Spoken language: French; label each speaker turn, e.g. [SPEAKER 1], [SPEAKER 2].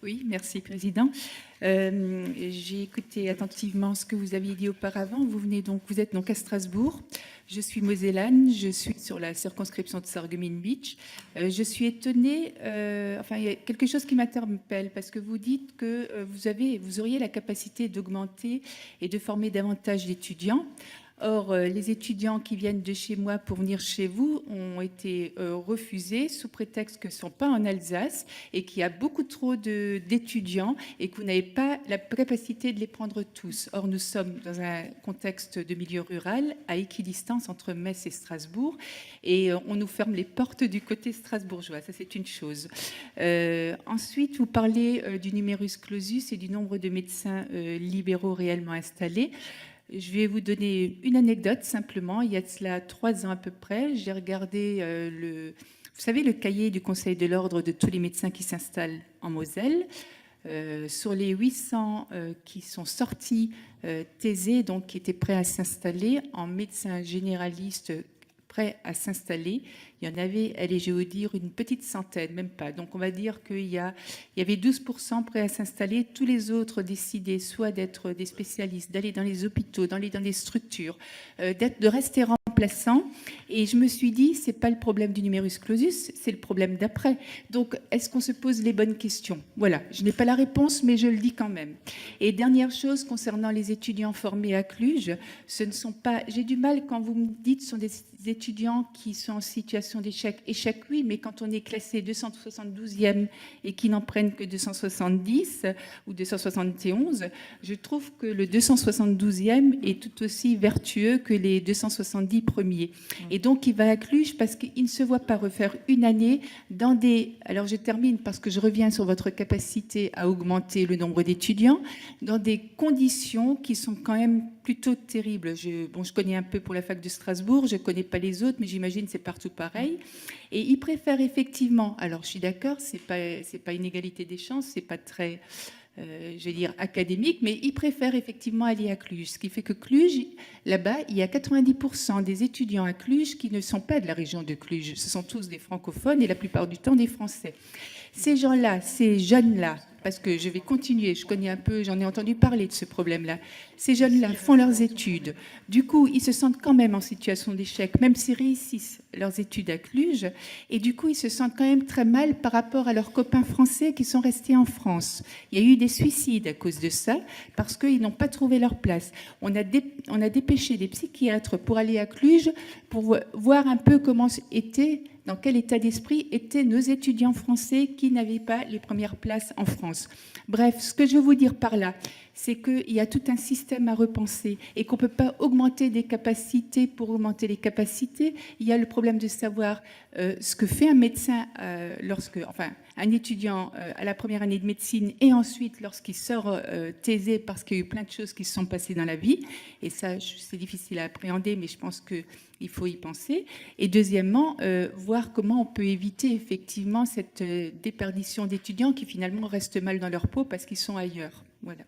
[SPEAKER 1] Oui, merci Président. J'ai écouté attentivement ce que vous aviez dit auparavant. Vous êtes donc à Strasbourg. Je suis mosellane, je suis sur la circonscription de Sarreguemines Beach. Je suis étonnée, il y a quelque chose qui m'interpelle parce que vous dites que vous auriez la capacité d'augmenter et de former davantage d'étudiants. Or, les étudiants qui viennent de chez moi pour venir chez vous ont été refusés sous prétexte qu'ils ne sont pas en Alsace et qu'il y a beaucoup trop d'étudiants et que vous n'avez pas la capacité de les prendre tous. Or, nous sommes dans un contexte de milieu rural à équidistance entre Metz et Strasbourg et on nous ferme les portes du côté strasbourgeois. Ça, c'est une chose. Ensuite, vous parlez du numerus clausus et du nombre de médecins libéraux réellement installés. Je vais vous donner une anecdote simplement. Il y a de cela 3 ans à peu près, j'ai regardé vous savez, le cahier du Conseil de l'ordre de tous les médecins qui s'installent en Moselle. Sur les 800 qui sont sortis thésés, donc qui étaient prêts à s'installer en médecins généralistes prêts à s'installer, il y en avait, allez, je vais vous dire, une petite centaine, même pas. Donc, on va dire qu'il y avait 12% prêts à s'installer. Tous les autres décidaient soit d'être des spécialistes, d'aller dans les hôpitaux, d'aller dans les structures, de rester remplaçants. Et je me suis dit, c'est pas le problème du numerus clausus, c'est le problème d'après. Donc, est-ce qu'on se pose les bonnes questions? Voilà, je n'ai pas la réponse, mais je le dis quand même. Et dernière chose, concernant les étudiants formés à Cluj, ce ne sont pas... J'ai du mal quand vous me dites ce sont des étudiants qui sont en situation d'échec. Échec, oui, mais quand on est classé 272e et qui n'en prennent que 270 ou 271, je trouve que le 272e est tout aussi vertueux que les 270 premiers. Et donc, il va à Cluj parce qu'il ne se voit pas refaire une année dans des... Alors, je termine parce que je reviens sur votre capacité à augmenter le nombre d'étudiants dans des conditions qui sont quand même plutôt terribles. Je connais un peu pour la fac de Strasbourg, je ne connais pas les autres, mais j'imagine que c'est partout pareil. Et ils préfèrent effectivement, alors je suis d'accord, c'est pas une égalité des chances, c'est pas très, je vais dire, académique, mais ils préfèrent effectivement aller à Cluj. Ce qui fait que Cluj, là-bas, il y a 90% des étudiants à Cluj qui ne sont pas de la région de Cluj. Ce sont tous des francophones et la plupart du temps des Français. Ces gens-là, ces jeunes-là, parce que je vais continuer, je connais un peu, j'en ai entendu parler de ce problème-là. Ces jeunes-là font leurs études. Du coup, ils se sentent quand même en situation d'échec, même s'ils réussissent leurs études à Cluj. Et du coup, ils se sentent quand même très mal par rapport à leurs copains français qui sont restés en France. Il y a eu des suicides à cause de ça, parce qu'ils n'ont pas trouvé leur place. On a dépêché des psychiatres pour aller à Cluj, pour voir un peu comment étaient... Dans quel état d'esprit étaient nos étudiants français qui n'avaient pas les premières places en France. Bref, ce que je veux vous dire par là, c'est qu'il y a tout un système à repenser et qu'on ne peut pas augmenter des capacités pour augmenter les capacités. Il y a le problème de savoir ce que fait un médecin un étudiant à la première année de médecine et ensuite lorsqu'il sort thésé parce qu'il y a eu plein de choses qui se sont passées dans la vie. Et ça, c'est difficile à appréhender, mais je pense qu'il faut y penser. Et deuxièmement, voir comment on peut éviter effectivement cette déperdition d'étudiants qui finalement restent mal dans leur peau parce qu'ils sont ailleurs. Voilà.